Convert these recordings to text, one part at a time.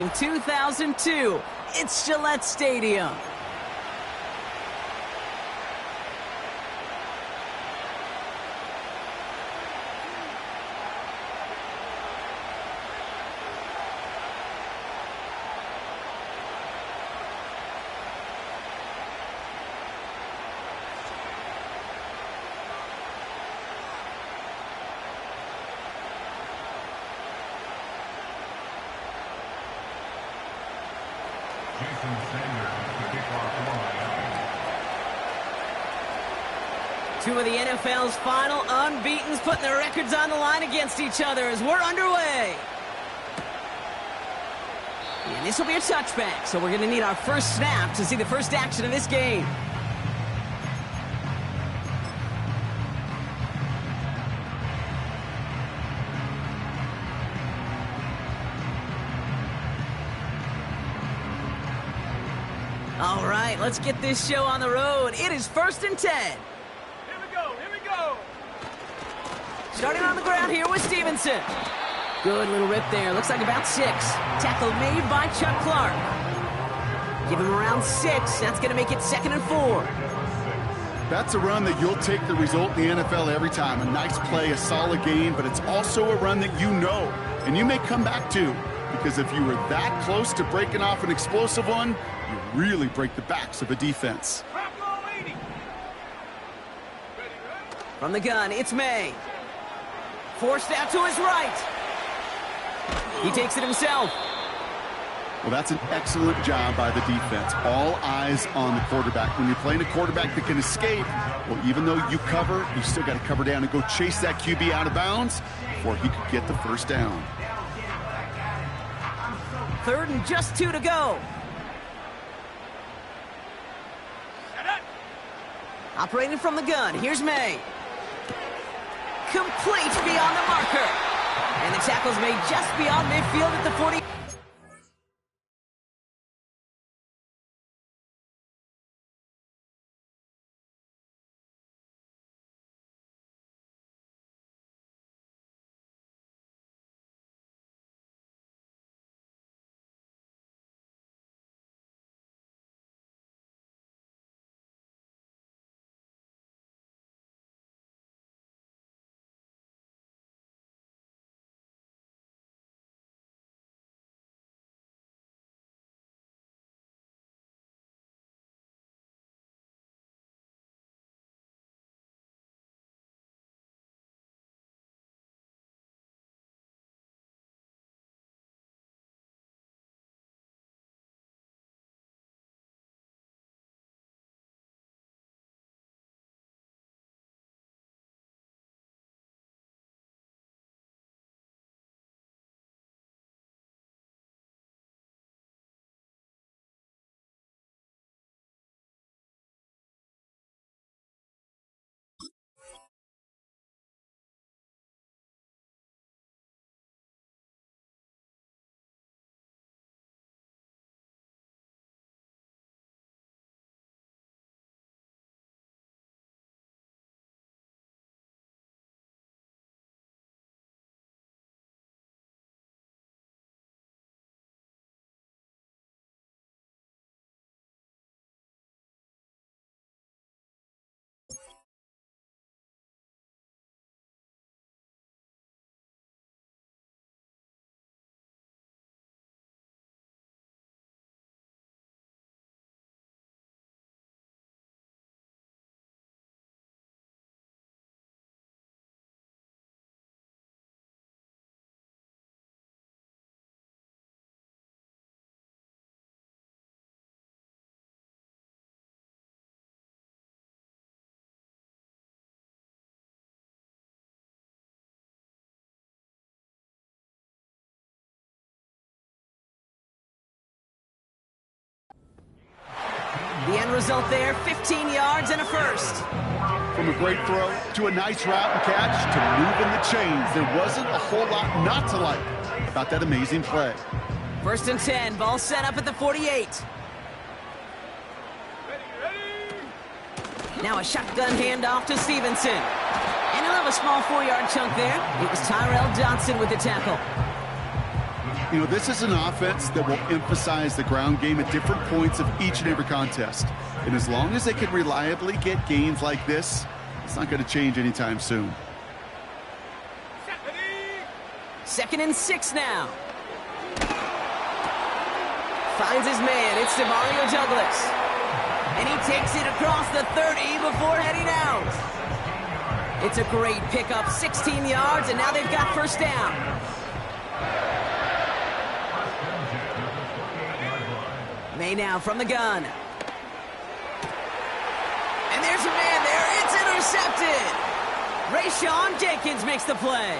In 2002, it's Gillette Stadium. Two of the NFL's final unbeatens putting their records on the line against each other as we're underway. And this will be a touchback, so we're going to need our first snap to see the first action of this game. All right, let's get this show on the road. It is 1st and 10. Here we go. Starting on the ground here with Stevenson. Good little rip there. Looks like about 6. Tackle made by Chuck Clark. Give him around 6. That's going to make it 2nd and 4. That's a run that you'll take the result in the NFL every time. A nice play, a solid game, but it's also a run that you know and you may come back to, because if you were that close to breaking off an explosive one, you really break the backs of a defense. From the gun, it's May. Forced out to his right. He takes it himself. Well, that's an excellent job by the defense. All eyes on the quarterback. When you're playing a quarterback that can escape, well, even though you cover, you still got to cover down and go chase that QB out of bounds before he could get the first down. 3rd and just 2 to go. Operating from the gun, here's May. Complete beyond the marker. And the tackle's made just beyond midfield at the 40. The end result there, 15 yards and a first. From a great throw to a nice route and catch to moving the chains, there wasn't a whole lot not to like about that amazing play. 1st and 10, ball set up at the 48. Now a shotgun handoff to Stevenson. And he'll have a small 4-yard chunk there. It was Tyrell Johnson with the tackle. You know, this is an offense that will emphasize the ground game at different points of each and every contest. And as long as they can reliably get gains like this, it's not going to change anytime soon. 2nd and 6 now. Finds his man. It's Demario Douglas. And he takes it across the 30 before heading out. It's a great pickup, 16 yards, and now they've got first down. May now from the gun. And there's a man there. It's intercepted. Rayshawn Jenkins makes the play.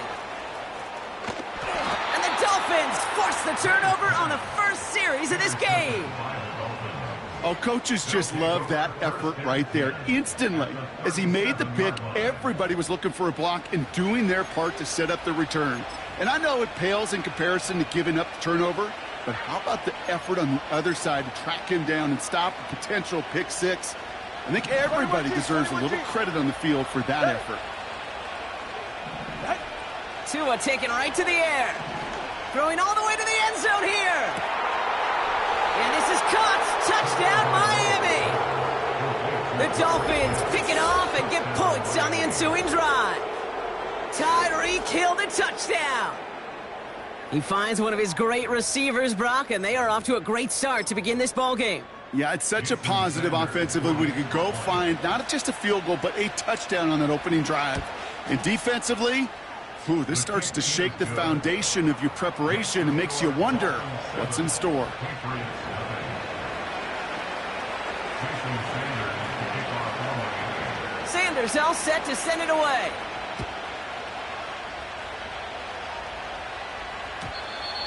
And the Dolphins force the turnover on the first series of this game. Oh, coaches just love that effort right there. Instantly, as he made the pick, everybody was looking for a block and doing their part to set up the return. And I know it pales in comparison to giving up the turnover, but how about the effort on the other side to track him down and stop a potential pick six? I think everybody deserves a little credit on the field for that effort. Tua taken right to the air. Throwing all the way to the end zone here. And this is caught. Touchdown, Miami. The Dolphins pick it off and get points on the ensuing drive. Tyreek Hill the touchdown. He finds one of his great receivers, Brock, and they are off to a great start to begin this ball game. Yeah, it's such a positive offensively when you can go find not just a field goal, but a touchdown on that opening drive. And defensively, this starts to shake the foundation of your preparation and makes you wonder what's in store. Sanders all set to send it away.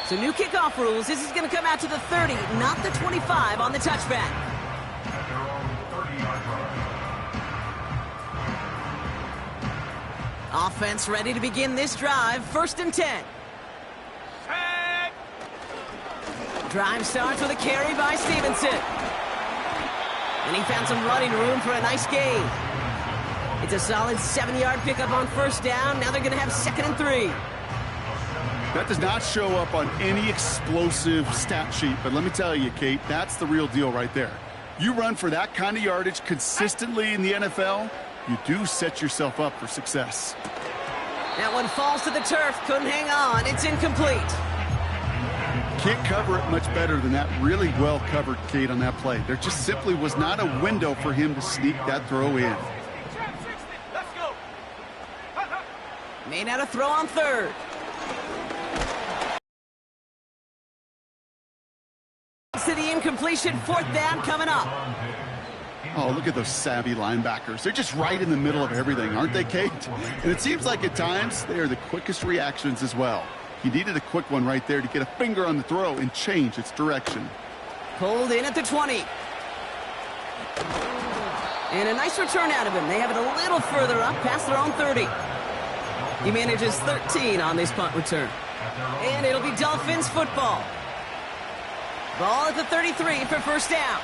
So new kickoff rules. This is going to come out to the 30, not the 25 on the touchback. Offense ready to begin this drive. 1st and 10. Drive starts with a carry by Stevenson. And he found some running room for a nice gain. It's a solid 7-yard pickup on first down. Now they're going to have 2nd and 3. That does not show up on any explosive stat sheet, but let me tell you, Kate, that's the real deal right there. You run for that kind of yardage consistently in the NFL, you do set yourself up for success. That one falls to the turf. Couldn't hang on. It's incomplete. Can't cover it much better than that. Really well covered, Kate, on that play. There just simply was not a window for him to sneak that throw in. Made out a throw on 3rd. To the incompletion, 4th down coming up. Oh, look at those savvy linebackers. They're just right in the middle of everything, aren't they, Kate? And it seems like at times they are the quickest reactions as well. He needed a quick one right there to get a finger on the throw and change its direction. Pulled in at the 20. And a nice return out of him. They have it a little further up past their own 30. He manages 13 on this punt return. And it'll be Dolphins football. Ball at the 33 for first down.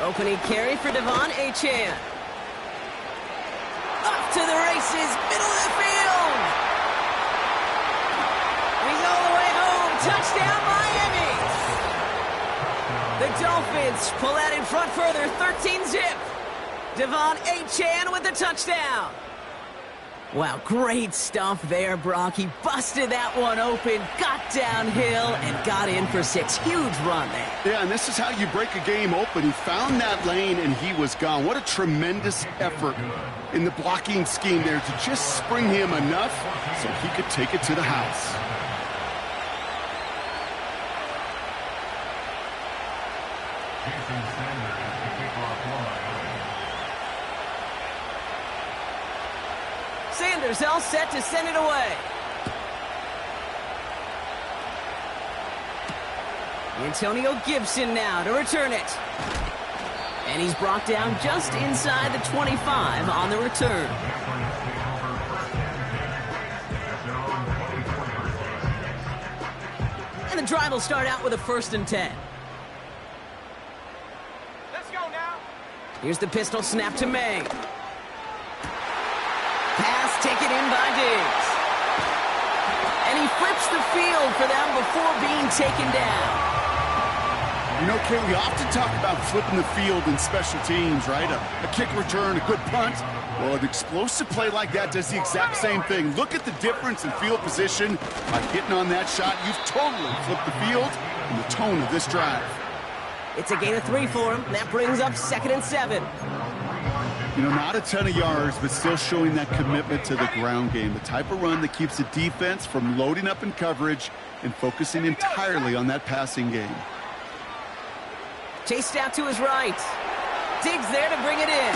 Opening carry for Devon Achane. Up to the races, middle of the field. He's all the way home. Touchdown, Miami. The Dolphins pull that in front further, 13-zip. Devon Achane with the touchdown. Wow, great stuff there, Brock. He busted that one open, got downhill, and got in for 6. Huge run there. Yeah, and this is how you break a game open. He found that lane, and he was gone. What a tremendous effort in the blocking scheme there to just spring him enough so he could take it to the house. Sanders all set to send it away. Antonio Gibson now to return it. And he's brought down just inside the 25 on the return. And the drive will start out with a 1st and 10. Let's go now. Here's the pistol snap to May. Pass taken in by Diggs. And he flips the field for them before being taken down. You know, Kate, we often talk about flipping the field in special teams, right? A kick return, a good punt. Well, an explosive play like that does the exact same thing. Look at the difference in field position. By hitting on that shot, you've totally flipped the field and the tone of this drive. It's a gain of 3 for him. That brings up 2nd and 7. You know, not a ton of yards, but still showing that commitment to the ground game. The type of run that keeps the defense from loading up in coverage and focusing entirely on that passing game. Chased out to his right. Diggs there to bring it in.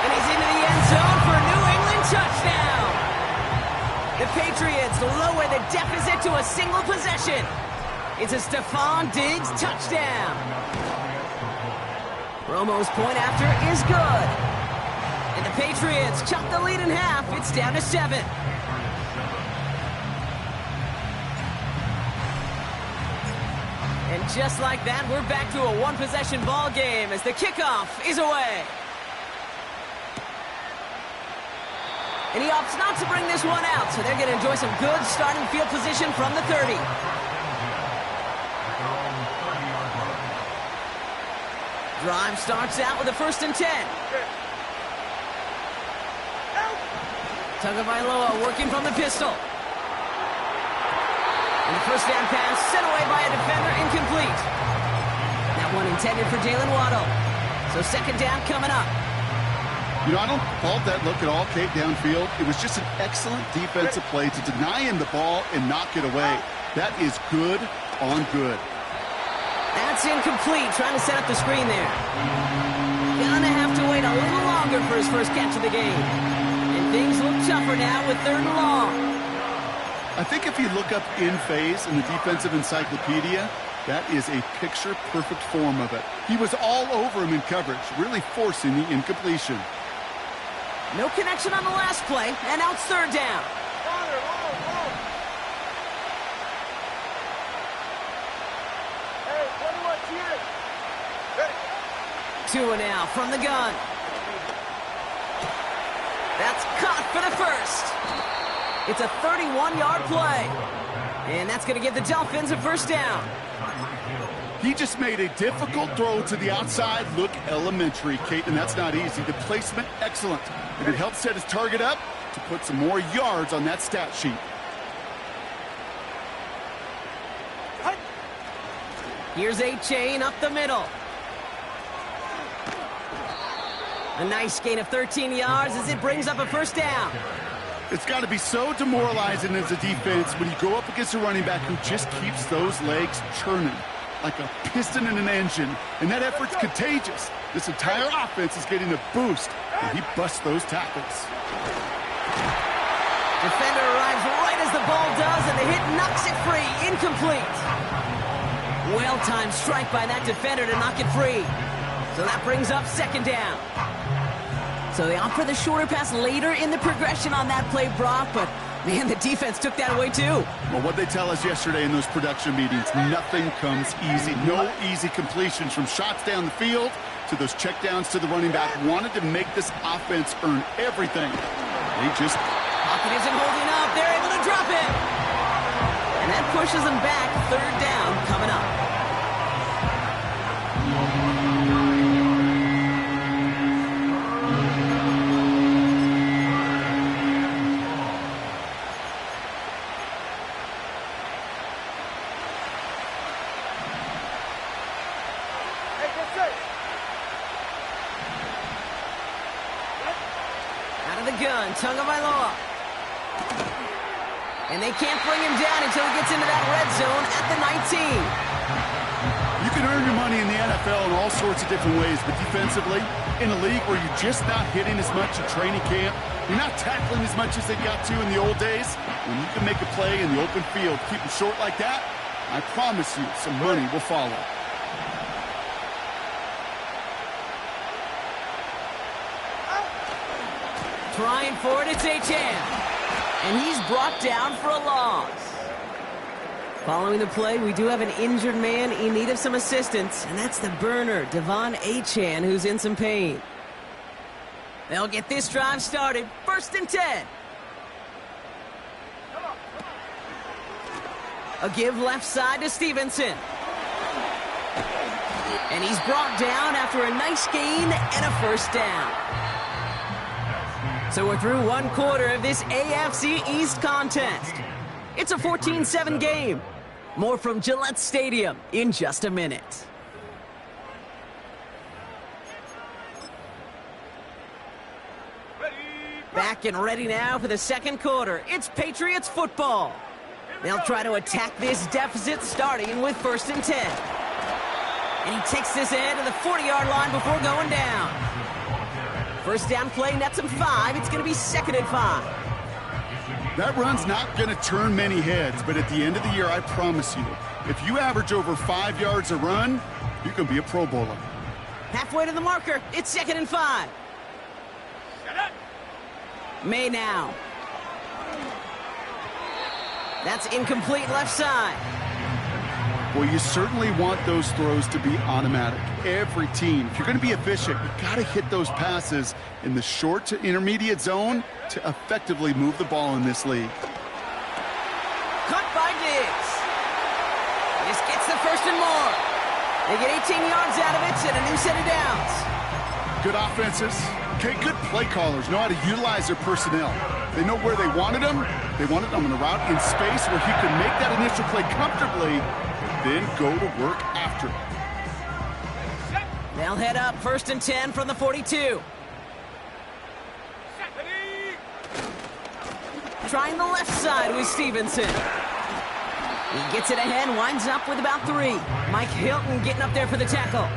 And he's into the end zone for a New England touchdown. The Patriots lower the deficit to a single possession. It's a Stefon Diggs touchdown. Romo's point after is good. And the Patriots chop the lead in half. It's down to 7. And just like that, we're back to a one-possession ball game as the kickoff is away. And he opts not to bring this one out, so they're going to enjoy some good starting field position from the 30. Drive starts out with a 1st and 10. Tagovailoa working from the pistol. And the first down pass sent away by a defender, incomplete. That one intended for Jalen Waddle. So 2nd down coming up. You know, I don't fault that look at all, Kate, downfield. It was just an excellent defensive play to deny him the ball and knock it away. That is good on good. That's incomplete, trying to set up the screen there. Gonna have to wait a little longer for his first catch of the game. And things look tougher now with 3rd and long. I think if you look up in phase in the defensive encyclopedia, that is a picture-perfect form of it. He was all over him in coverage, really forcing the incompletion. No connection on the last play, and now it's 3rd down. Tua now from the gun. That's caught for the 1st. It's a 31-yard play. And that's going to give the Dolphins a 1st down. He just made a difficult throw to the outside look elementary, Kate, and that's not easy. The placement, excellent. And it helped set his target up to put some more yards on that stat sheet. Here's A-Chain up the middle. A nice gain of 13 yards as it brings up a 1st down. It's got to be so demoralizing as a defense when you go up against a running back who just keeps those legs churning like a piston in an engine, and that effort's contagious. This entire offense is getting a boost, and he busts those tackles. Defender arrives right as the ball does, and the hit knocks it free. Incomplete. Well-timed strike by that defender to knock it free. So that brings up 2nd down. So they opt for the shorter pass later in the progression on that play, Brock, but man, the defense took that away too. Well, what they tell us yesterday in those production meetings, nothing comes easy. No easy completions from shots down the field to those checkdowns to the running back. Wanted to make this offense earn everything. They just... Pocket isn't holding up. They're able to drop it. And that pushes them back. 3rd down coming up. Tagovailoa. And they can't bring him down until he gets into that red zone at the 19. You can earn your money in the NFL in all sorts of different ways, but defensively, in a league where you're just not hitting as much in training camp, you're not tackling as much as they got to in the old days, when you can make a play in the open field, keep them short like that, I promise you some money will follow. Trying for it, it's Achane. And he's brought down for a loss. Following the play, we do have an injured man in need of some assistance, and that's the burner, Devon Achane, who's in some pain. They'll get this drive started. 1st and 10. A give left side to Stevenson. And he's brought down after a nice gain and a 1st down. So we're through 1 quarter of this AFC East contest. It's a 14-7 game. More from Gillette Stadium in just a minute. Back and ready now for the 2nd quarter. It's Patriots football. They'll try to attack this deficit starting with 1st and 10. And he takes this in to the 40-yard line before going down. 1st down play nets him 5. It's going to be 2nd and 5. That run's not going to turn many heads, but at the end of the year, I promise you, if you average over 5 yards a run, you can be a Pro Bowler. Halfway to the marker. It's 2nd and 5. May now. That's incomplete left side. Well, you certainly want those throws to be automatic. Every team, if you're going to be efficient, you got to hit those passes in the short to intermediate zone to effectively move the ball in this league. Cut by Diggs. This gets the 1st and more. They get 18 yards out of it and a new set of downs. Good offenses. Okay, good play callers know how to utilize their personnel. They know where they wanted them. They wanted them on a route in space where he could make that initial play comfortably, but then go to work after it. They'll head up 1st and 10 from the 42. Trying the left side with Stevenson. He gets it ahead, winds up with about 3. Mike Hilton getting up there for the tackle.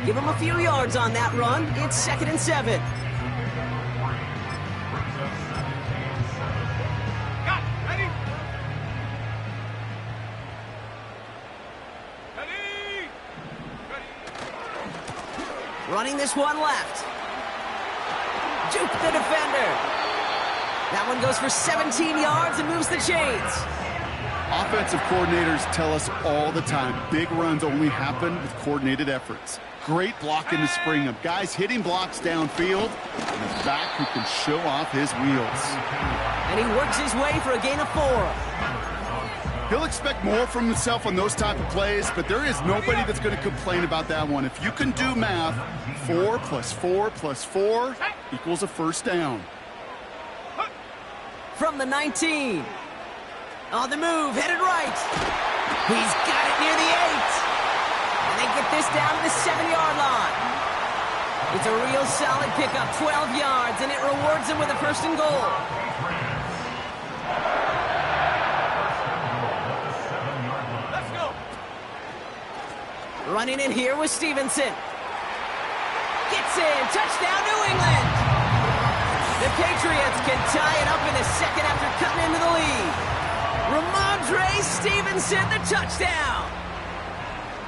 Give him a few yards on that run. It's 2nd and 7. Running this one left. Juke the defender. That one goes for 17 yards and moves the chains. Offensive coordinators tell us all the time, big runs only happen with coordinated efforts. Great blocking to spring them. Guys hitting blocks downfield, and a back who can show off his wheels. And he works his way for a gain of 4. He'll expect more from himself on those type of plays, but there is nobody that's going to complain about that one. If you can do math, 4 plus 4 plus 4 equals a 1st down. From the 19. On the move, headed right. He's got it near the 8. And they get this down to the 7-yard line. It's a real solid pickup, 12 yards, and it rewards him with a 1st and goal. Let's go. Running in here with Stevenson. Gets in, touchdown New England. The Patriots can tie it up in a second after cutting into the lead. Ramondre Stevenson, the touchdown.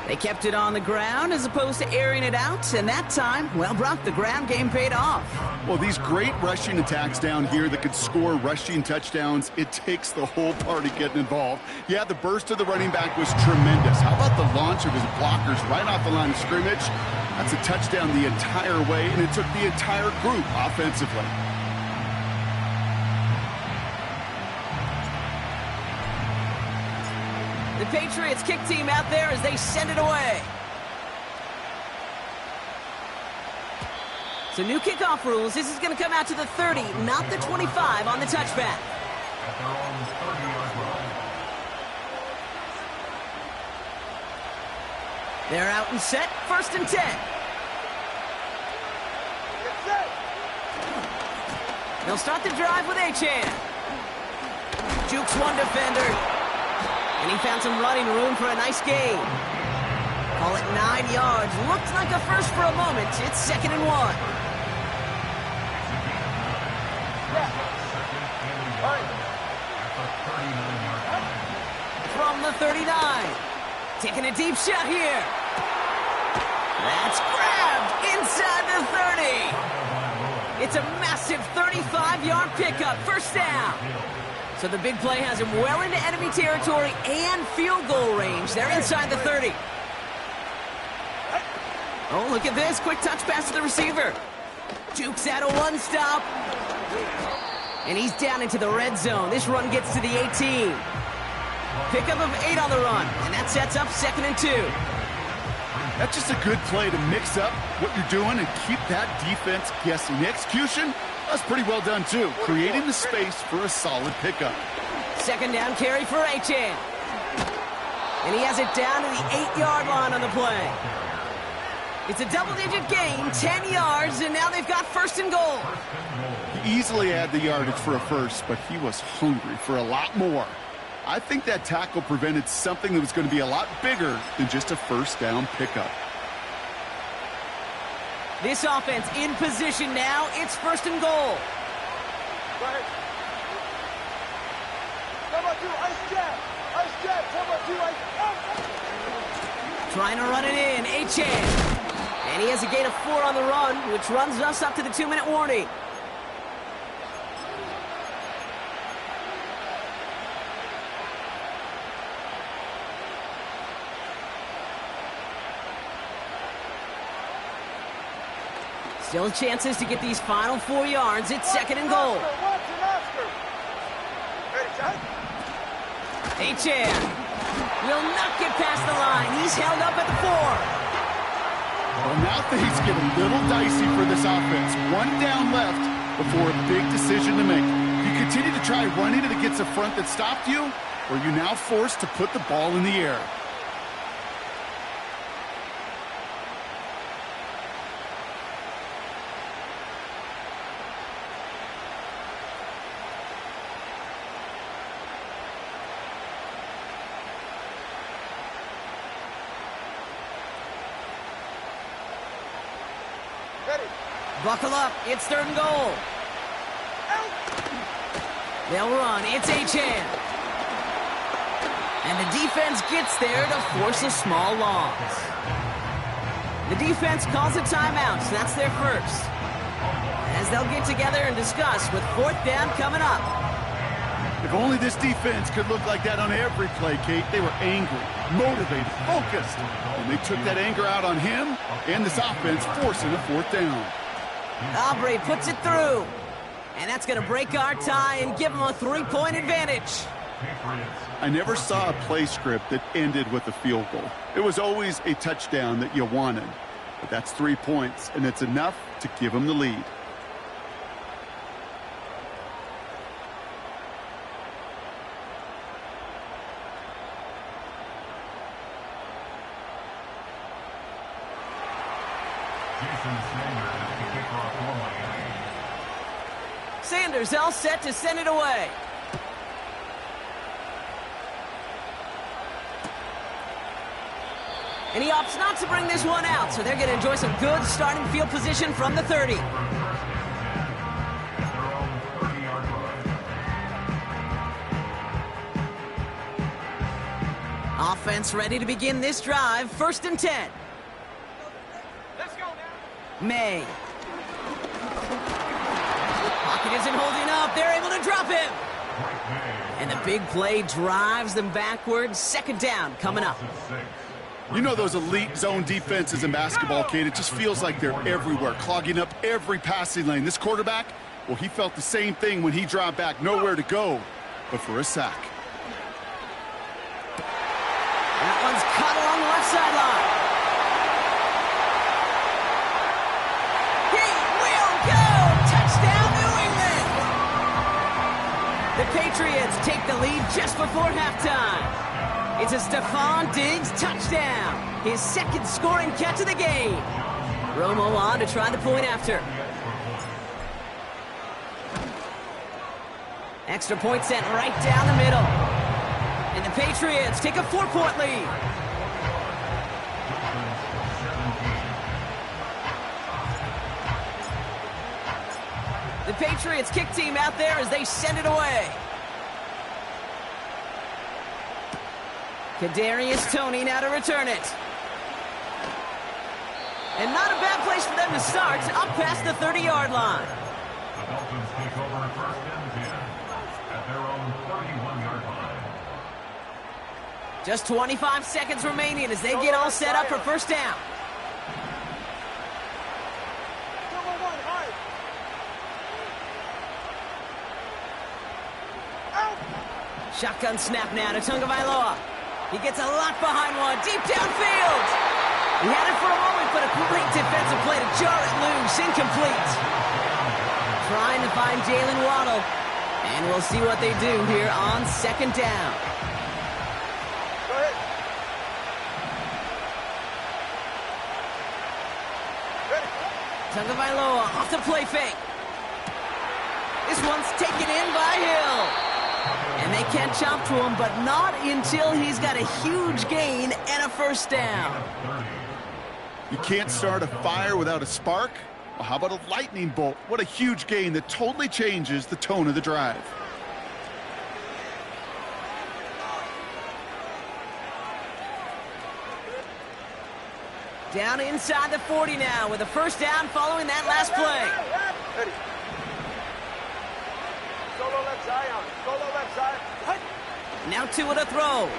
They kept it on the ground as opposed to airing it out, and that time, well, Brock, the ground game paid off. Well, these great rushing attacks down here that could score rushing touchdowns, it takes the whole party getting involved. Yeah, the burst of the running back was tremendous. How about the launch of his blockers right off the line of scrimmage? That's a touchdown the entire way, and it took the entire group offensively. The Patriots kick team out there as they send it away. So new kickoff rules. This is going to come out to the 30, not the 25 on the touchback. They're out and set. 1st and 10. They'll start the drive with Achane. Jukes one defender. And he found some running room for a nice gain. Call it 9 yards. Looked like a first for a moment. It's 2nd and 1. From the 39. Taking a deep shot here. That's grabbed inside the 30. It's a massive 35-yard pickup. 1st down. So the big play has him well into enemy territory and field goal range. They're inside the 30. Oh, look at this. Quick touch pass to the receiver. Dukes out a one-stop. And he's down into the red zone. This run gets to the 18. Pickup of 8 on the run, and that sets up 2nd and 2. That's just a good play to mix up what you're doing and keep that defense guessing. The execution, that's pretty well done too, creating the space for a solid pickup. 2nd down carry for Achane. And he has it down to the 8-yard line on the play. It's a double-digit gain, 10 yards, and now they've got 1st and goal. He easily had the yardage for a first, but he was hungry for a lot more. I think that tackle prevented something that was going to be a lot bigger than just a 1st down pickup. This offense in position now. It's 1st and goal. Right. Number 2, ice jab. Ice jab. Number 2, ice. Trying to run it in. Achane. And he has a gain of 4 on the run, which runs us up to the 2-minute warning. Still chances to get these final 4 yards. It's 2nd and goal. Achane will not get past the line. He's held up at the 4. Well, now things get a little dicey for this offense. 1 down left before a big decision to make. You continue to try running it against a front that stopped you, or are you now forced to put the ball in the air? Buckle up. It's 3rd and goal. They'll run. It's Achane. And the defense gets there to force a small loss. The defense calls a timeout, so that's their first. As they'll get together and discuss with 4th down coming up. If only this defense could look like that on every play, Kate. They were angry, motivated, focused. And they took that anger out on him and this offense, forcing a 4th down. Aubrey puts it through. And that's going to break our tie and give them a 3-point advantage. I never saw a play script that ended with a field goal. It was always a touchdown that you wanted. But that's 3 points, and it's enough to give them the lead. Sanders all set to send it away. And he opts not to bring this one out, so they're going to enjoy some good starting field position from the 30. Offense ready to begin this drive. 1st and 10. Let's go now. May. Pocket isn't holding up. They're able to drop him. And the big play drives them backwards. 2nd down coming up. You know those elite zone defenses in basketball, Kate, it just feels like they're everywhere, clogging up every passing lane. This quarterback, well, he felt the same thing when he dropped back, nowhere to go but for a sack. That one's caught along the left sideline. He will go! Touchdown, New England! The Patriots take the lead just before halftime. It's a Stephon Diggs touchdown. His 2nd scoring catch of the game. Romo on to try the point after. Extra point sent right down the middle. And the Patriots take a 4-point lead. The Patriots kick team out there as they send it away. Kadarius Toney now to return it. And not a bad place for them to start, up past the 30-yard line. The Dolphins take over 1st and 10 at their own 31-yard line. Just 25 seconds remaining as they get all set up for 1st down. Number 1, high. Shotgun snap now to Tagovailoa. He gets a lot behind one, deep downfield. He had it for a moment, but a great defensive play to jar it loose, incomplete. Trying to find Jalen Waddle, and we'll see what they do here on second down. Go ahead. Ready. Tagovailoa off the play fake. This one's taken in by Hill. And they can't chop to him, but not until he's got a huge gain and a first down. You can't start a fire without a spark? Well, how about a lightning bolt? What a huge gain that totally changes the tone of the drive. Down inside the 40 now with a first down following that last play. Ready. Solo left side on. Solo left side. Hut. Now two with a throw.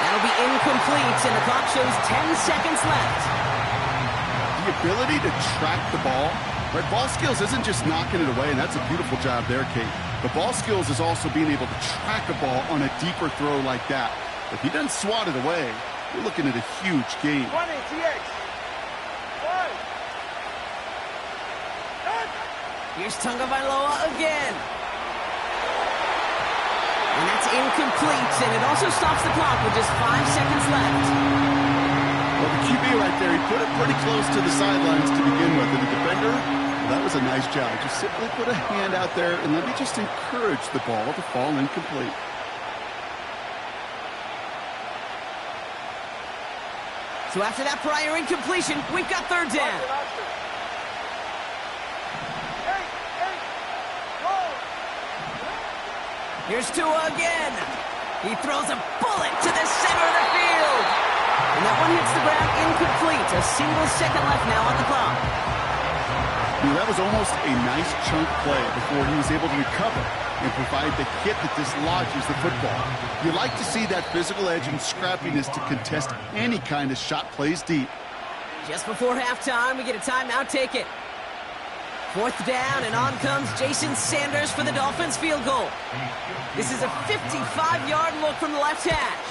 That'll be incomplete, and the clock shows 10 seconds left. The ability to track the ball, right? Ball skills isn't just knocking it away, and that's a beautiful job there, Kate. The ball skills is also being able to track a ball on a deeper throw like that. If he doesn't swat it away, you're looking at a huge gain. 20, TX. 1. Here's Tagovailoa again. And that's incomplete, and it also stops the clock with just 5 seconds left. Well, the QB right there, he put it pretty close to the sidelines to begin with. And the defender, well, that was a nice job. Just simply put a hand out there and let me just encourage the ball to fall incomplete. So after that prior incompletion, we've got third down. Here's Tua again. He throws a bullet to the center of the field. And that one hits the ground incomplete. A single second left now on the clock. That was almost a nice chunk play before he was able to recover and provide the hit that dislodges the football. You like to see that physical edge and scrappiness to contest any kind of shot plays deep. Just before halftime, we get a timeout. Take it. Fourth down, and on comes Jason Sanders for the Dolphins field goal. This is a 55-yard look from the left hash.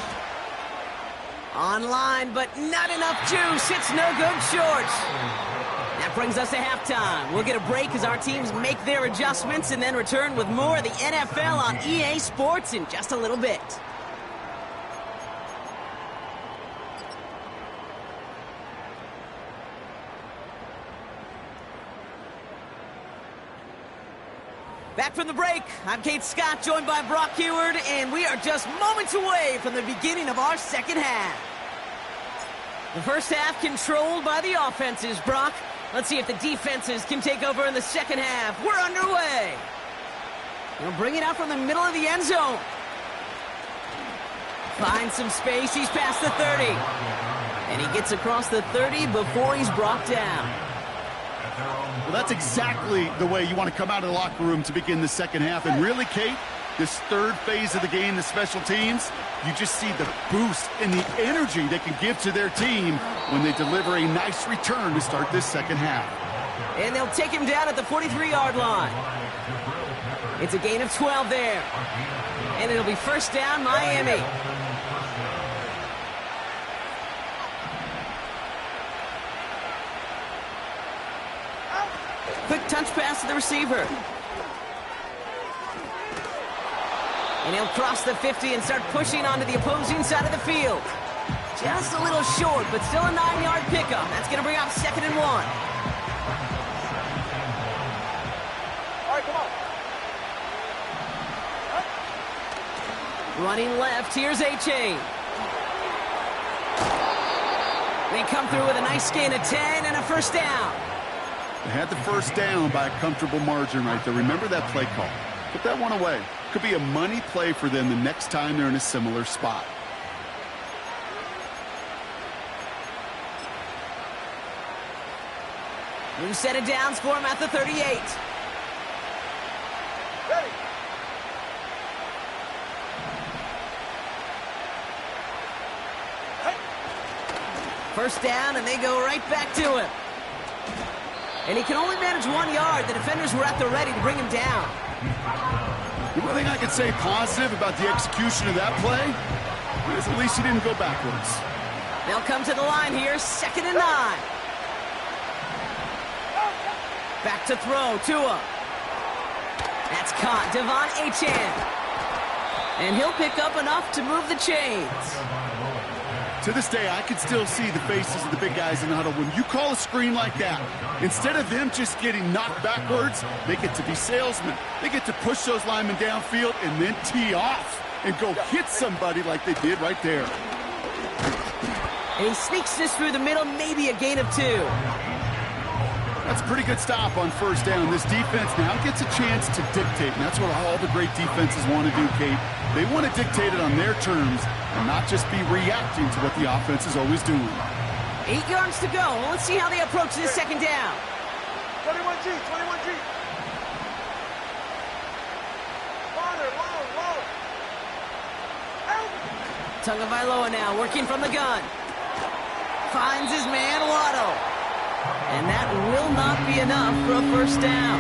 Online, but not enough juice. It's no good short. That brings us to halftime. We'll get a break as our teams make their adjustments and then return with more of the NFL on EA Sports in just a little bit. Back from the break, I'm Kate Scott, joined by Brock Huard, and we are just moments away from the beginning of our second half. The first half controlled by the offenses, Brock. Let's see if the defenses can take over in the second half. We're underway. He'll bring it out from the middle of the end zone. Finds some space, he's past the 30. And he gets across the 30 before he's brought down. Well, that's exactly the way you want to come out of the locker room to begin the second half. And really, Kate, this third phase of the game, the special teams, you just see the boost and the energy they can give to their team when they deliver a nice return to start this second half. And they'll take him down at the 43-yard line. It's a gain of 12 there. And it'll be first down, Miami. Quick touch pass to the receiver. And he'll cross the 50 and start pushing onto the opposing side of the field. Just a little short, but still a 9-yard pickup. That's going to bring up 2nd and 1. All right, come on. Running left, here's A-Chain. They come through with a nice gain of 10 and a first down. They had the first down by a comfortable margin right there. Remember that play call. Put that one away. Could be a money play for them the next time they're in a similar spot. New set of downs for him at the 38. Ready. First down, and they go right back to him. And he can only manage 1 yard. The defenders were at the ready to bring him down. The one thing I can say positive about the execution of that play is at least he didn't go backwards. They'll come to the line here, 2nd and 9. Back to throw, Tua. That's caught, Devon Achane. And he'll pick up enough to move the chains. To this day, I can still see the faces of the big guys in the huddle. When you call a screen like that, instead of them just getting knocked backwards, they get to be salesmen. They get to push those linemen downfield and then tee off and go hit somebody like they did right there. And he sneaks this through the middle, maybe a gain of 2. That's a pretty good stop on 1st down. This defense now gets a chance to dictate, and that's what all the great defenses want to do, Kate. They want to dictate it on their terms and not just be reacting to what the offense is always doing. 8 yards to go. Well, let's see how they approach this 2nd down. 21G, 21G. Farther, low. Out. Tagovailoa now working from the gun. Finds his man, Waddle. And that will not be enough for a 1st down.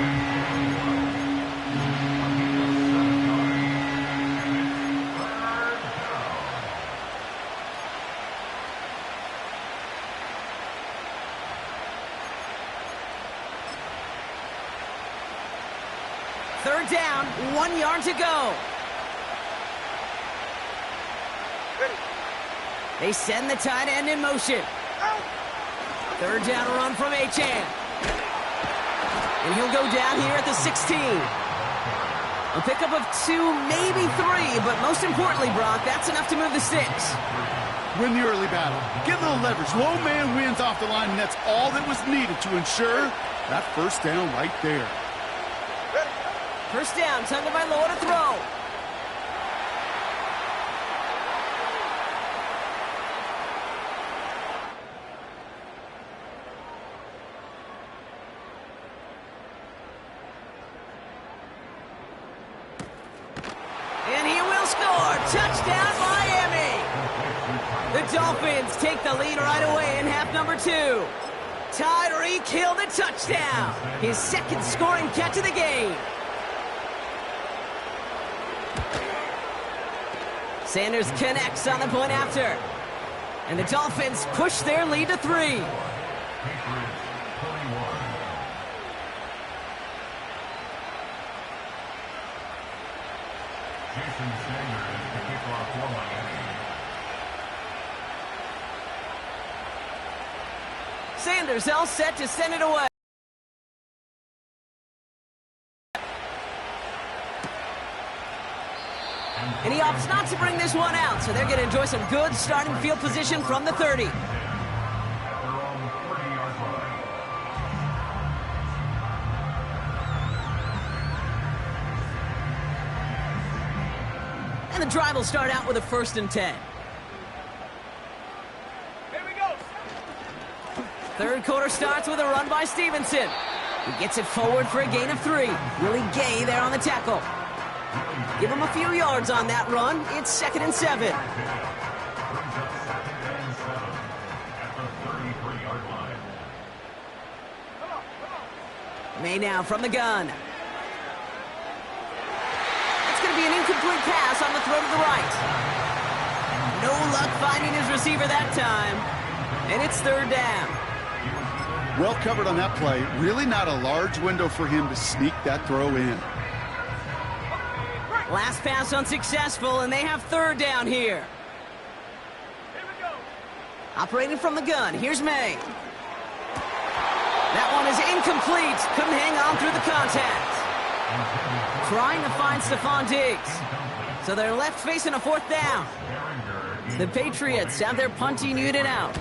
Third down, 1 yard to go. Ready. They send the tight end in motion. Out. 3rd down run from Achane. And he'll go down here at the 16. A pickup of 2, maybe 3, but most importantly, Brock, that's enough to move the sticks. Win the early battle. Get a little leverage. Low man wins off the line, and that's all that was needed to ensure that 1st down right there. 1st down, Tagovailoa to throw. And he will score. Touchdown, Miami. The Dolphins take the lead right away in half number 2. Tyreek Hill the touchdown. His 2nd scoring catch of the game. Sanders connects on the point after. And the Dolphins push their lead to 3. Jason Sanders is the kickoff for Miami. Sanders all set to send it away. And he opts not to bring this one out, so they're going to enjoy some good starting field position from the 30. At their own 30-yard line. And the drive will start out with a 1st and 10. Here we go. 3rd quarter starts with a run by Stevenson. He gets it forward for a gain of 3. Willie Gay there on the tackle. Give him a few yards on that run. It's 2nd and 7. Brings up 2nd and 7 at the 33-yard line. May now from the gun. It's going to be an incomplete pass on the throw to the right. No luck finding his receiver that time. And it's 3rd down. Well covered on that play. Really not a large window for him to sneak that throw in. Last pass unsuccessful, and they have 3rd down here. Here we go. Operating from the gun, here's May. That one is incomplete. Couldn't hang on through the contact. Trying to find Stephon Diggs. So they're left facing a 4th down. The Patriots have their punting unit out.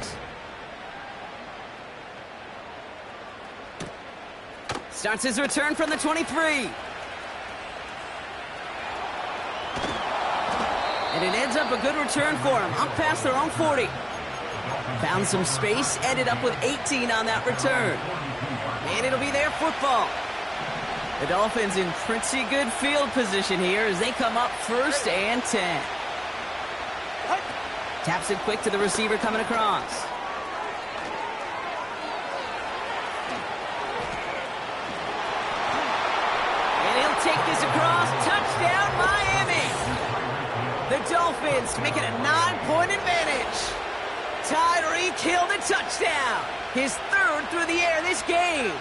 Starts his return from the 23. And it ends up a good return for him, up past their own 40. Found some space, ended up with 18 on that return. And it'll be their football. The Dolphins in pretty good field position here as they come up 1st and 10. Taps it quick to the receiver coming across. And he'll take this across. Touchdown, Miami. The Dolphins make it a 9-point advantage. Tyreek Hill the touchdown. His third through the air this game.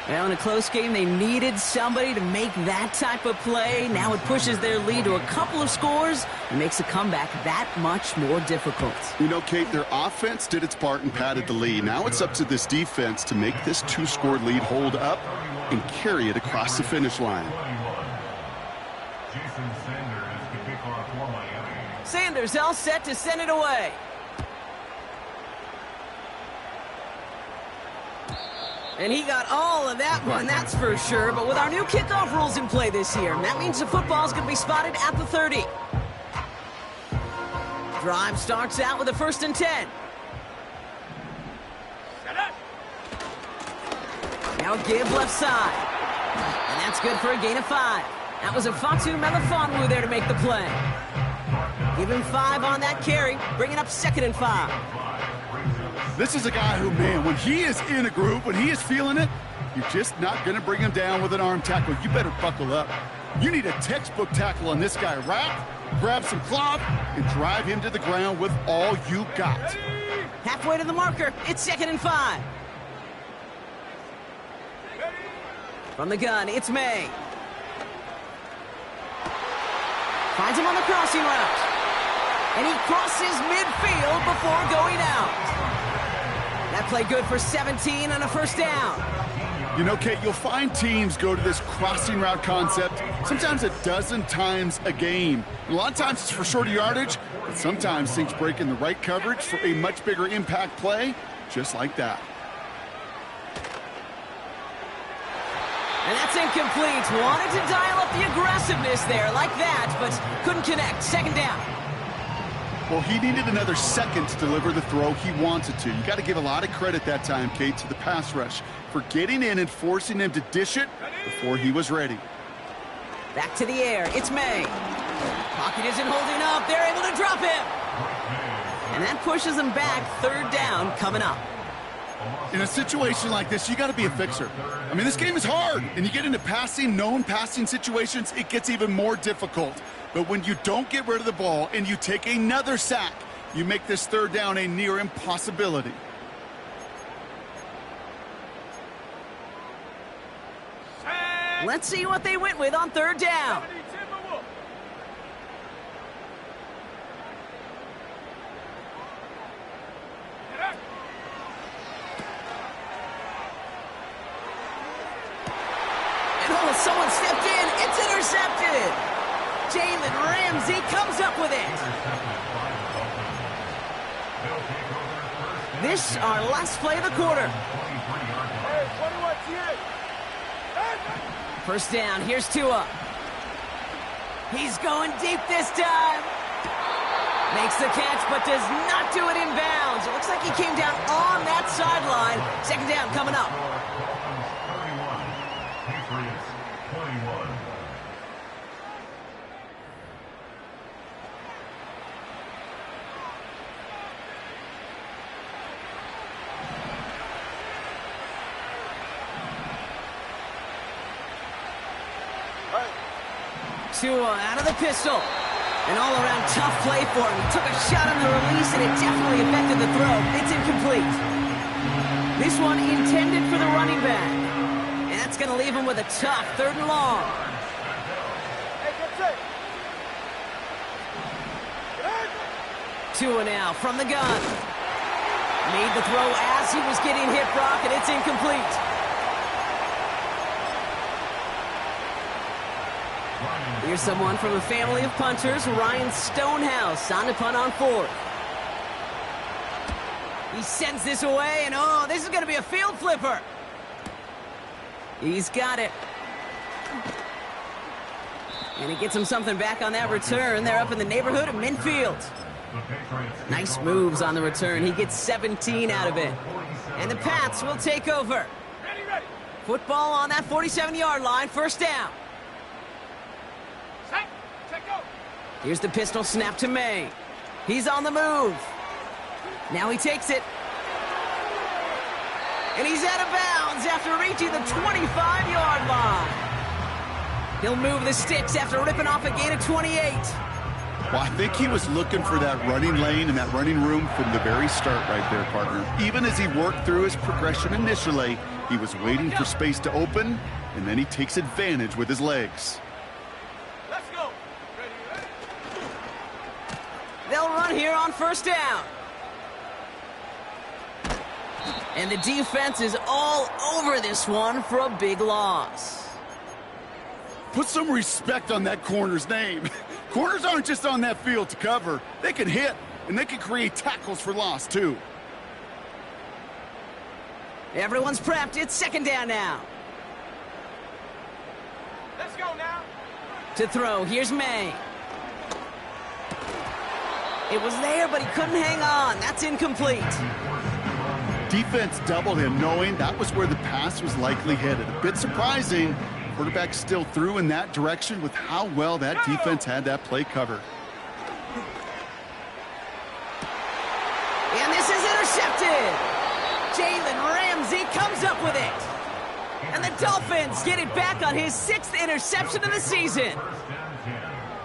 Well, in a close game, they needed somebody to make that type of play. Now it pushes their lead to a couple of scores and makes a comeback that much more difficult. You know, Kate, their offense did its part and padded the lead. Now it's up to this defense to make this 2-score lead hold up and carry it across the finish line. Jason Sanders, the kickoff for Miami. Sanders all set to send it away. And he got all of that one, that's for sure. But with our new kickoff rules in play this year, that means the football's going to be spotted at the 30. Drive starts out with a 1st and 10. Now give left side. And that's good for a gain of 5. That was a Fatu Melifonwu there to make the play. Give him 5 on that carry, bringing up 2nd and 5. This is a guy who, man, when he is in a groove, when he is feeling it, you're just not going to bring him down with an arm tackle. You better buckle up. You need a textbook tackle on this guy. Wrap, grab some cloth, and drive him to the ground with all you got. Halfway to the marker, it's 2nd and 5. From the gun, it's May. Finds him on the crossing route. And he crosses midfield before going out. That play good for 17 and a 1st down. You know, Kate, you'll find teams go to this crossing route concept sometimes a dozen times a game. And a lot of times it's for shorter yardage, but sometimes things break in the right coverage for a much bigger impact play, just like that. And that's incomplete. Wanted to dial up the aggressiveness there like that, but couldn't connect. 2nd down. Well, he needed another second to deliver the throw he wanted to. You got to give a lot of credit that time, Kate, to the pass rush for getting in and forcing him to dish it before he was ready. Back to the air. It's May. Pocket isn't holding up. They're able to drop him. And that pushes him back. 3rd down coming up. In a situation like this, you got to be a fixer. I mean, this game is hard, and you get into known passing situations, it gets even more difficult. But when you don't get rid of the ball and you take another sack, you make this 3rd down a near impossibility. Let's see what they went with on 3rd down. Someone stepped in. It's intercepted. Jalen Ramsey comes up with it. This our last play of the quarter. 1st down. Here's Tua. He's going deep this time. Makes the catch, but does not do it in bounds. It looks like he came down on that sideline. 2nd down coming up. Tua out of the pistol. An all-around tough play for him. He took a shot on the release, and it definitely affected the throw. It's incomplete. This one intended for the running back. And that's going to leave him with a tough 3rd and long. Tua now from the gun. Made the throw as he was getting hit, Brock, and it's incomplete. Here's someone from a family of punters, Ryan Stonehouse, on to punt on 4th. He sends this away, and oh, this is going to be a field flipper. He's got it. And he gets him something back on that return. They're up in the neighborhood of midfield. Nice moves on the return. He gets 17 out of it. And the Pats will take over. Football on that 47-yard line, 1st down. Here's the pistol snap to May. He's on the move. Now he takes it. And he's out of bounds after reaching the 25-yard line. He'll move the sticks after ripping off a gain of 28. Well, I think he was looking for that running lane and that running room from the very start right there, partner. Even as he worked through his progression initially, he was waiting for space to open, and then he takes advantage with his legs. Let's go. Ready? They'll run here on first down. And the defense is all over this one for a big loss. Put some respect on that corner's name. Corners aren't just on that field to cover. They can hit, and they can create tackles for loss, too. Everyone's prepped. It's second down now. Let's go now. To throw, here's May. It was there, but he couldn't hang on. That's incomplete. Defense doubled him, knowing that was where the pass was likely headed. A bit surprising. Quarterback still threw in that direction with how well that defense had that play covered. And this is intercepted. Jalen Ramsey comes up with it. And the Dolphins get it back on his 6th interception of the season.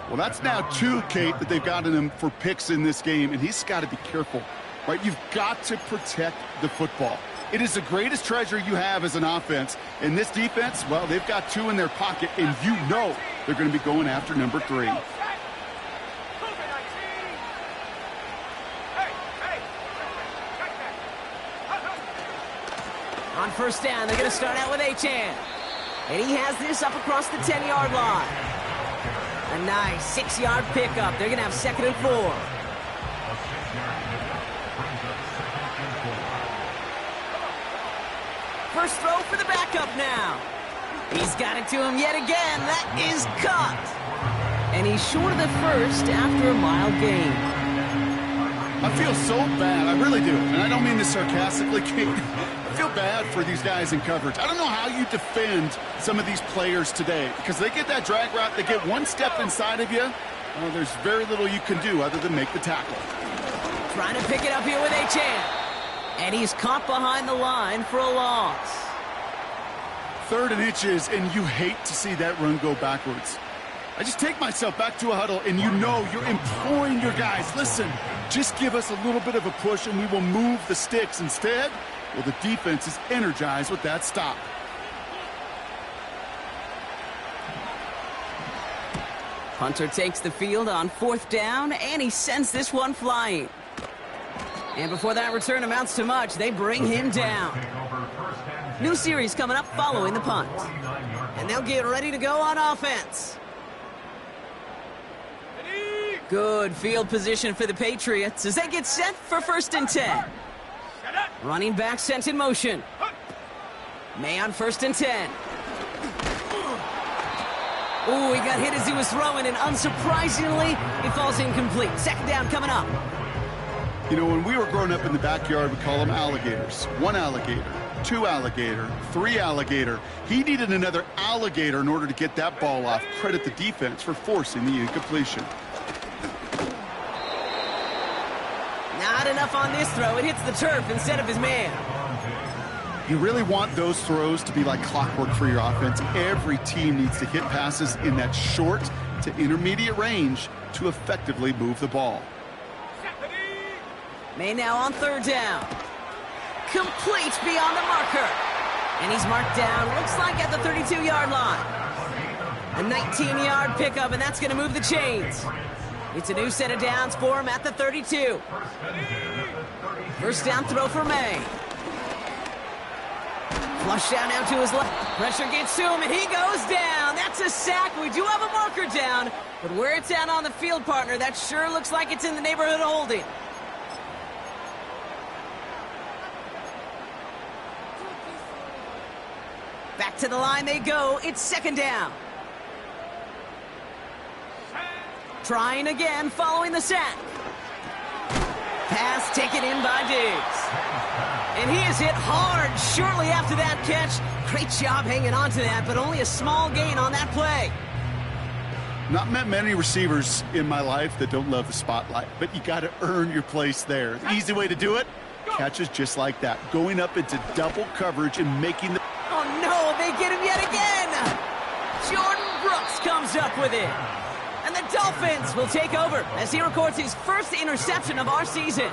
Well, that's now 2, Kate, that they've gotten him for picks in this game, and he's got to be careful, right? You've got to protect the football. It is the greatest treasure you have as an offense. And this defense, well, they've got 2 in their pocket, and you know they're going to be going after number 3. On first down, they're going to start out with Achane. And he has this up across the 10-yard line. A nice 6-yard pickup. They're going to have 2nd and 4. First throw for the backup now. He's got it to him yet again. That is caught. And he's short of the first after a mile gain. I feel so bad. I really do. And I don't mean this sarcastically, Kate. I feel bad for these guys in coverage. I don't know how you defend some of these players today, because they get that drag route, they get one step inside of you. Well, there's very little you can do other than make the tackle. Trying to pick it up here with Achane. And he's caught behind the line for a loss. 3rd and inches, and you hate to see that run go backwards. I just take myself back to a huddle, and you know you're imploring your guys, listen, just give us a little bit of a push, and we will move the sticks. Instead, well, the defense is energized with that stop. Hunter takes the field on 4th down, and he sends this one flying. And before that return amounts to much, they bring him down. New series coming up following the punt. And they'll get ready to go on offense. Good field position for the Patriots as they get set for 1st and 10. Running back sent in motion. May on 1st and 10. Ooh, he got hit as he was throwing, and unsurprisingly, he falls incomplete. 2nd down coming up. You know, when we were growing up in the backyard, we call them alligators. 1 alligator, 2 alligator, 3 alligator. He needed another alligator in order to get that ball off. Credit the defense for forcing the incompletion. Not enough on this throw. It hits the turf instead of his man. You really want those throws to be like clockwork for your offense. Every team needs to hit passes in that short to intermediate range to effectively move the ball. May now on 3rd down. Complete beyond the marker. And he's marked down, looks like at the 32-yard line. A 19-yard pickup, and that's going to move the chains. It's a new set of downs for him at the 32. First down throw for May. Flush down now to his left. Pressure gets to him, and he goes down. That's a sack. We do have a marker down, but where it's at on the field, partner, that sure looks like it's in the neighborhood of holding. Back to the line they go. It's 2nd down. Trying again following the sack. Pass taken in by Diggs. And he is hit hard shortly after that catch. Great job hanging on to that, but only a small gain on that play. Not met many receivers in my life that don't love the spotlight, but you got to earn your place there. The easy way to do it, catches just like that, going up into double coverage and making the... Oh no, they get him yet again. Jordan Brooks comes up with it. And the Dolphins will take over as he records his first interception of our season.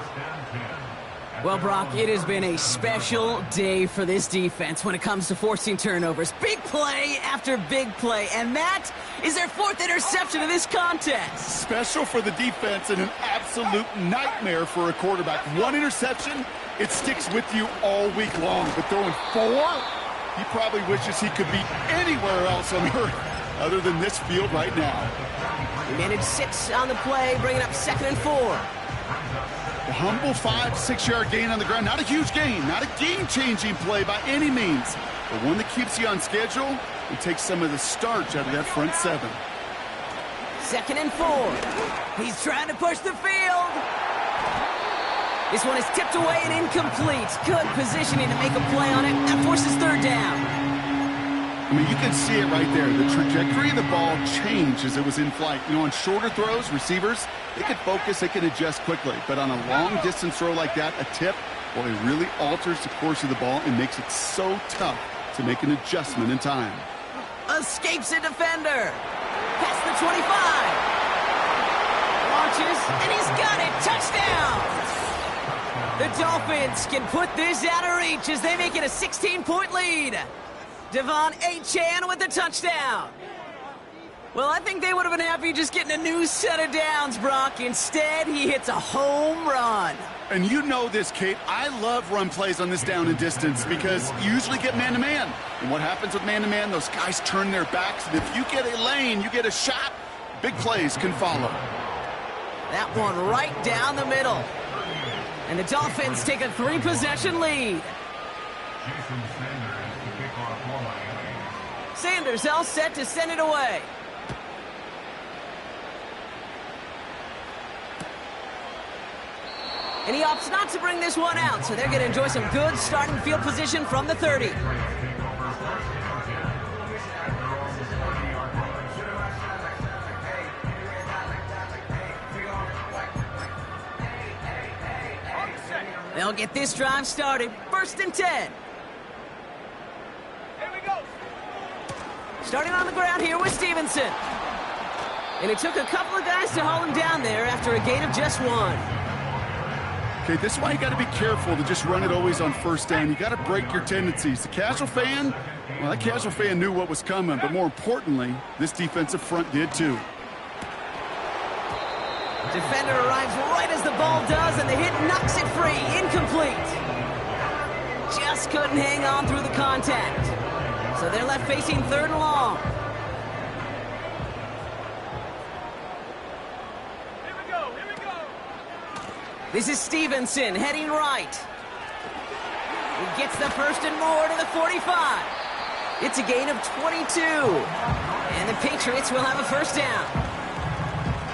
Well, Brock, it has been a special day for this defense when it comes to forcing turnovers. Big play after big play, and that is their fourth interception of this contest. Special for the defense and an absolute nightmare for a quarterback. One interception, it sticks with you all week long. But throwing four, he probably wishes he could be anywhere else on earth other than this field right now. We managed 6 on the play, bringing up 2nd and 4. A humble 5-6-yard gain on the ground. Not a huge gain, not a game-changing play by any means, but one that keeps you on schedule and takes some of the starch out of that front 7. 2nd and 4. He's trying to push the field. This one is tipped away and incomplete. Good positioning to make a play on it. That forces 3rd down. I mean, you can see it right there. The trajectory of the ball changed as it was in flight. You know, on shorter throws, receivers, they can focus, they can adjust quickly. But on a long-distance throw like that, a tip, well, it really alters the course of the ball and makes it so tough to make an adjustment in time. Escapes a defender. Past the 25. Launches, and he's got it. Touchdown! The Dolphins can put this out of reach as they make it a 16-point lead. Devon Achane with the touchdown. Well, I think they would have been happy just getting a new set of downs, Brock. Instead, he hits a home run. And you know this, Kate. I love run plays on this down and distance because you usually get man-to-man. And what happens with man-to-man, those guys turn their backs. And if you get a lane, you get a shot, big plays can follow. That one right down the middle. And the Dolphins take a 3-possession lead. Sanders all set to send it away. And he opts not to bring this one out, so they're going to enjoy some good starting field position from the 30. They'll get this drive started. 1st and 10. Starting on the ground here with Stevenson. And it took a couple of guys to haul him down there after a gain of just 1. Okay, this is why you got to be careful to just run it always on 1st down. You got to break your tendencies. The casual fan, well, that casual fan knew what was coming, but more importantly, this defensive front did too. Defender arrives right as the ball does, and the hit knocks it free. Incomplete. Just couldn't hang on through the contact. So they're left facing 3rd and long. Here we go, here we go. This is Stevenson heading right. He gets the 1st and more to the 45. It's a gain of 22. And the Patriots will have a 1st down.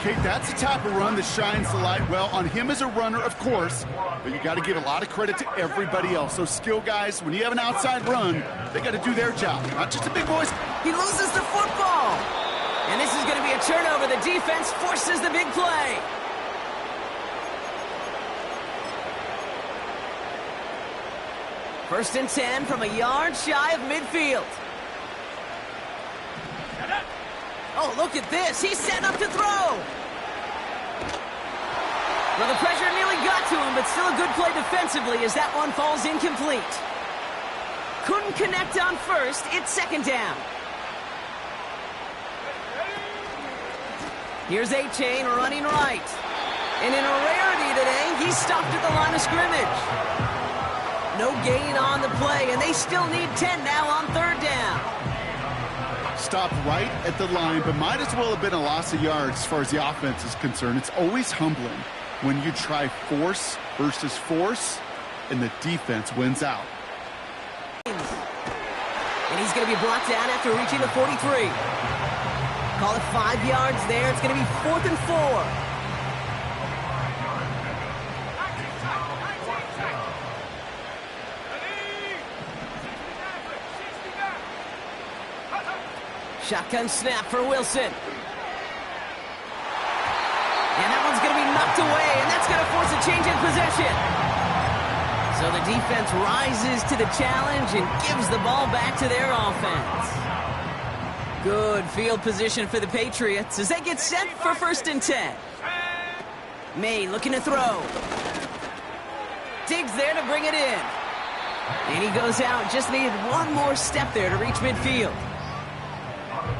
Kate, that's the type of run that shines the light well on him as a runner, of course, but you got to give a lot of credit to everybody else. Those skill guys, when you have an outside run, they got to do their job, not just the big boys. He loses the football. And this is going to be a turnover. The defense forces the big play. First and 10 from a yard shy of midfield. Oh, look at this. He's set up to throw. Well, the pressure nearly got to him, but still a good play defensively as that one falls incomplete. Couldn't connect on 1st. It's 2nd down. Here's Achane running right. And in a rarity today, he's stopped at the line of scrimmage. No gain on the play, and they still need 10 now on 3rd down. Stopped right at the line, but might as well have been a loss of yards as far as the offense is concerned. It's always humbling when you try force versus force, and the defense wins out. And he's going to be brought down after reaching the 43. Call it 5 yards there. It's going to be 4th and 4. Shotgun snap for Wilson. And that one's going to be knocked away, and that's going to force a change in possession. So the defense rises to the challenge and gives the ball back to their offense. Good field position for the Patriots as they get set for 1st and 10. May looking to throw. Diggs there to bring it in. And he goes out. Just needed one more step there to reach midfield.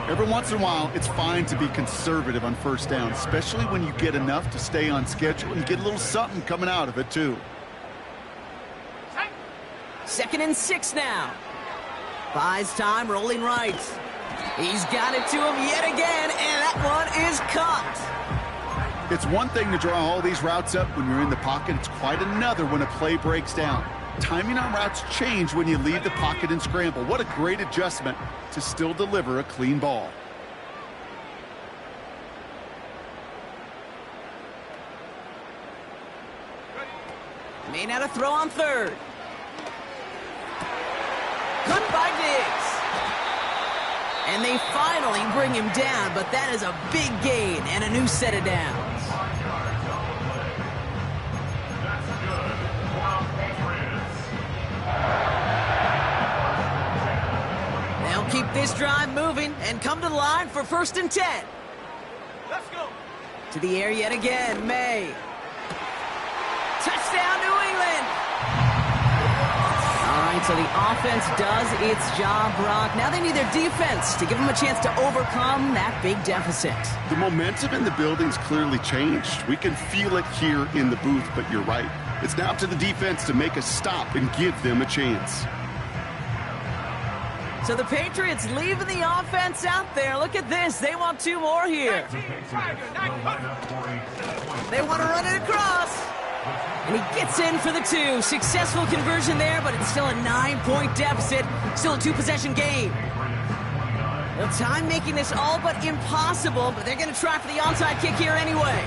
Every once in a while, it's fine to be conservative on 1st down, especially when you get enough to stay on schedule and get a little something coming out of it, too. 2nd and 6 now. Buys time, rolling right. He's got it to him yet again, and that one is caught. It's one thing to draw all these routes up when you're in the pocket. It's quite another when a play breaks down. Timing on routes change when you leave the pocket and scramble. What a great adjustment to still deliver a clean ball. May now to throw on 3rd. Good by Diggs. And they finally bring him down, but that is a big gain and a new set of downs. They'll keep this drive moving and come to the line for 1st and 10. Let's go. To the air yet again, May. Touchdown, New England. All right, so the offense does its job, Brock. Now they need their defense to give them a chance to overcome that big deficit. The momentum in the building's clearly changed. We can feel it here in the booth, but you're right. It's now up to the defense to make a stop and give them a chance. So the Patriots leaving the offense out there. Look at this. They want 2 more here. They want to run it across. And he gets in for the 2. Successful conversion there, but it's still a 9-point deficit. Still a 2-possession game. Well, time making this all but impossible, but they're going to try for the onside kick here anyway.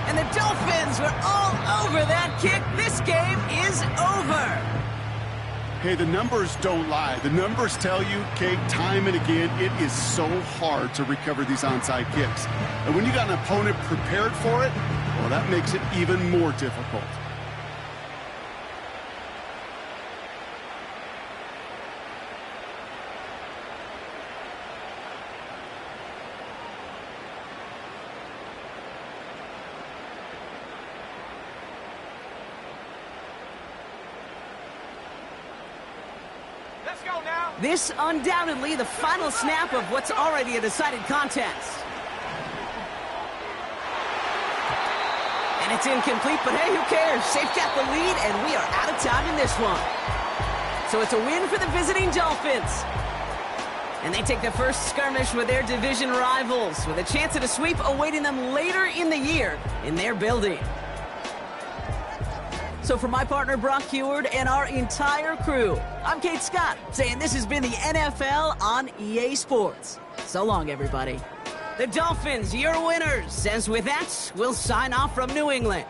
And the Dolphins were all over that kick. This game is over. Hey, the numbers don't lie. The numbers tell you, Kate, time and again, it is so hard to recover these onside kicks. And when you got an opponent prepared for it, well, that makes it even more difficult. Let's go now. This undoubtedly the final snap of what's already a decided contest. And it's incomplete, but hey, who cares? They've got the lead, and we are out of time in this one. So it's a win for the visiting Dolphins. And they take the first skirmish with their division rivals, with a chance at a sweep awaiting them later in the year in their building. So for my partner, Brock Heward, and our entire crew, I'm Kate Scott, saying this has been the NFL on EA Sports. So long, everybody. The Dolphins, your winners. As with that, we'll sign off from New England.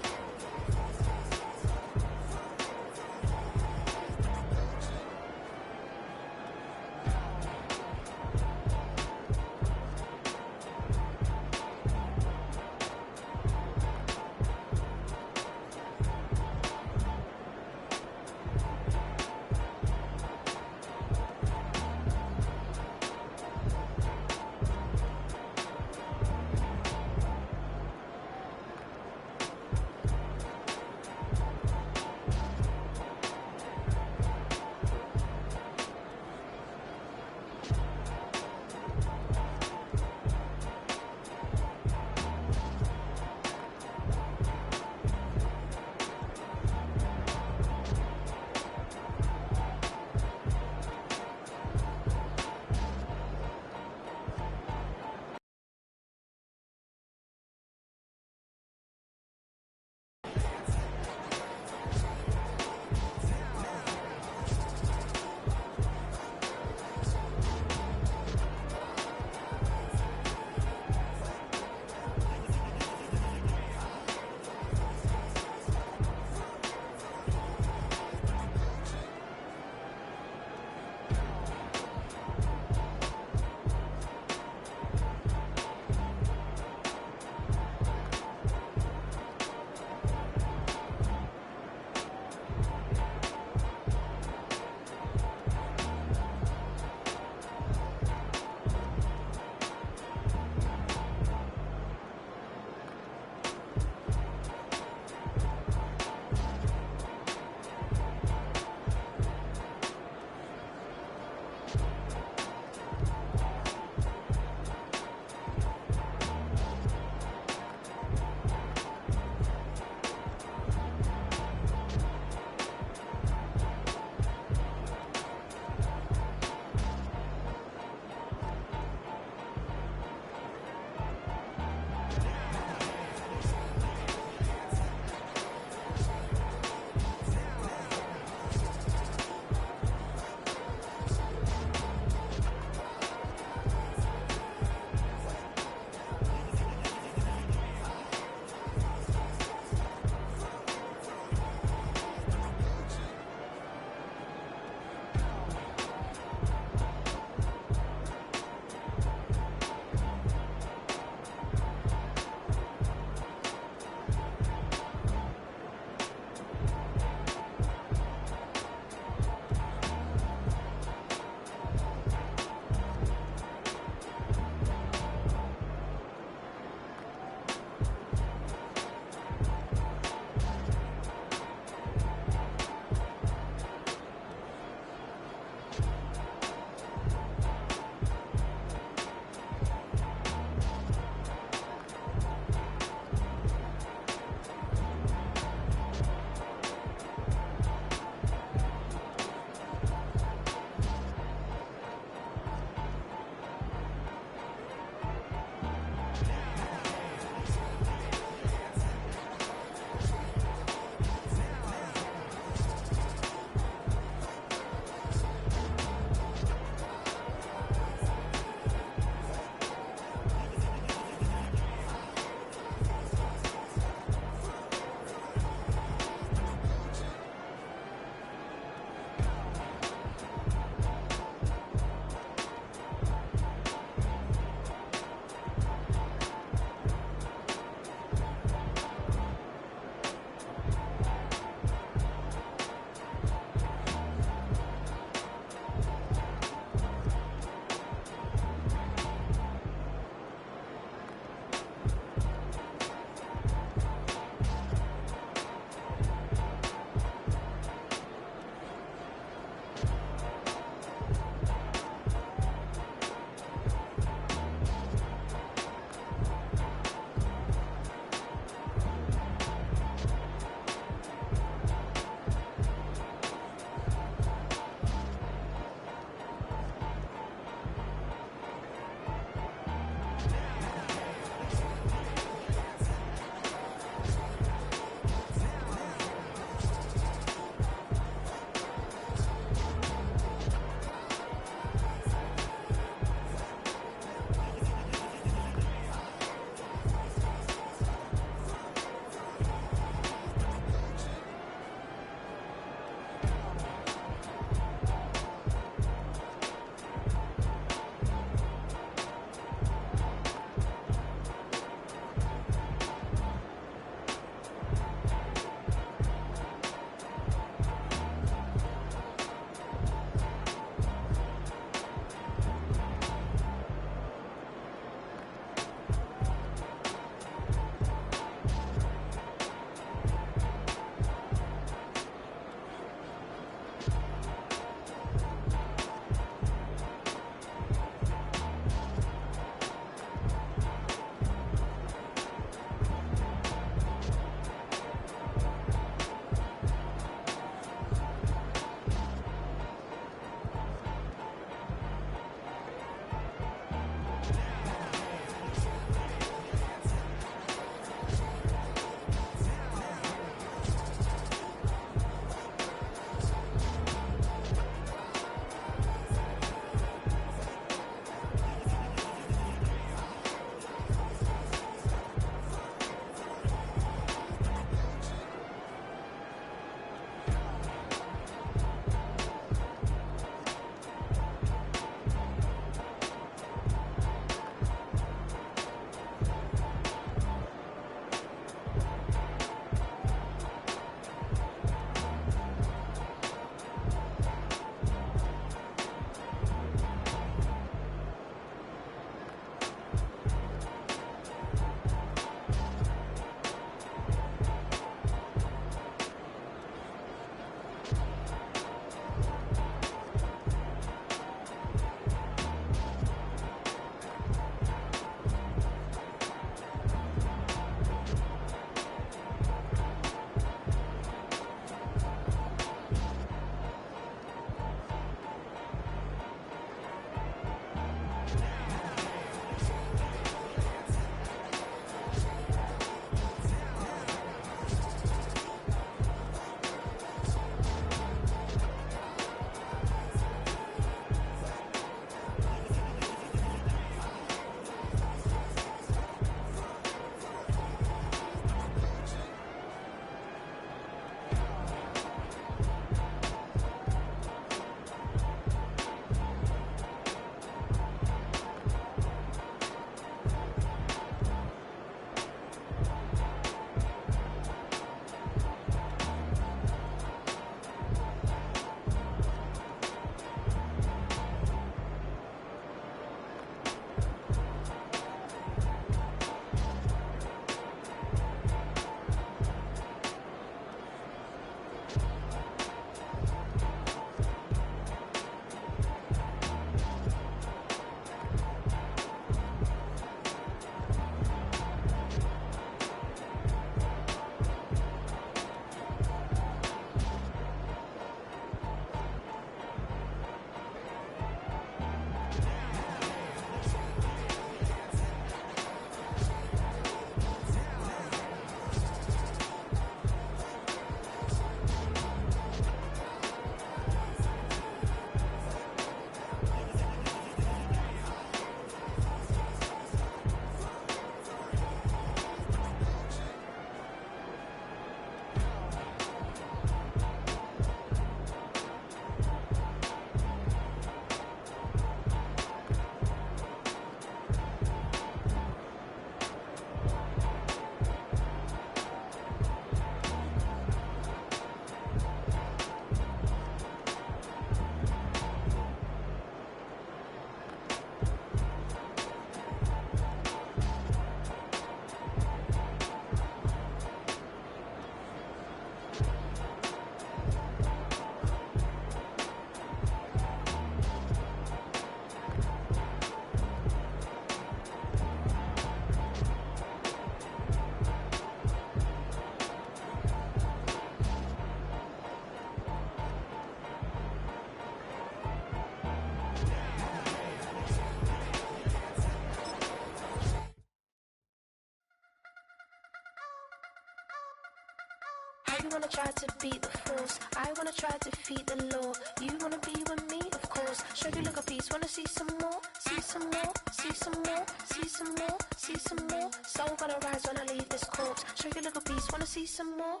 You wanna try to beat the force, I wanna try to defeat the law. You wanna be with me, of course. Show you look a piece, wanna see some more, see some more, see some more, see some more, see some more. Soul gonna rise when I leave this corpse. Show you look a piece, wanna see some more.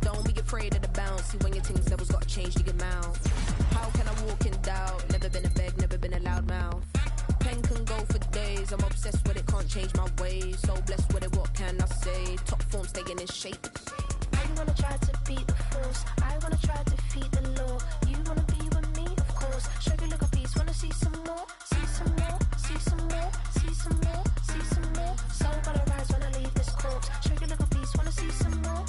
Don't be afraid of the bounce. See when your things levels gotta change to your mouth. How can I walk in doubt? Never been a beg, never been a loud mouth. Pen can go for days. I'm obsessed with it, can't change my ways. So blessed with it, what can I say? Top form staying in shape. You wanna try to beat the force, I wanna try to defeat the law. You wanna be with me, of course. Show you look a piece, wanna see some more, see some more, see some more, see some more, see some more. Soul gonna rise when I leave this corpse. Show you look a piece, wanna see some more.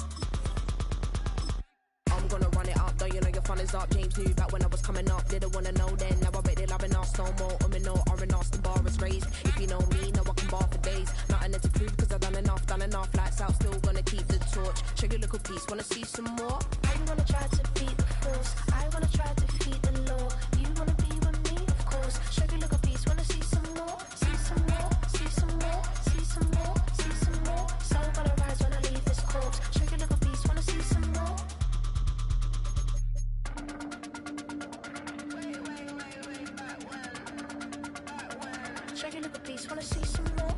I'm gonna run it up, though you know your fun is up. James knew back when I was coming up, didn't wanna know then. Now I bet they're loving us no more. No R&R's, the bar is raised. If you know me, now I can bar for days. Nothing to prove cause I've done enough. Lights out, still gonna keep the torch. Show you little piece, wanna see some more? You wanna try to beat the force, I wanna try to defeat the law. You wanna be with me, of course. Show you little piece, wanna see some more, see some more, see some more, see some more, see some more. Soul gonna rise when I leave this corpse. Show you little piece, wanna see some more. Show you little piece, wanna see some more.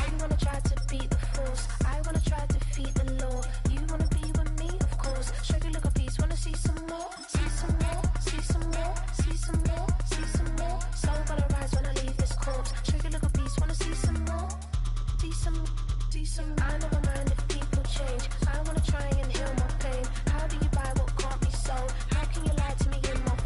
You wanna try to beat the force, I wanna try to defeat the law. You wanna be with me, of course. Show you look a piece, wanna see some more, see some more, see some more, see some more, see some more. Soul gonna rise when I leave this corpse. Show you look a piece, wanna see some more, see some. I never mind if people change. I wanna try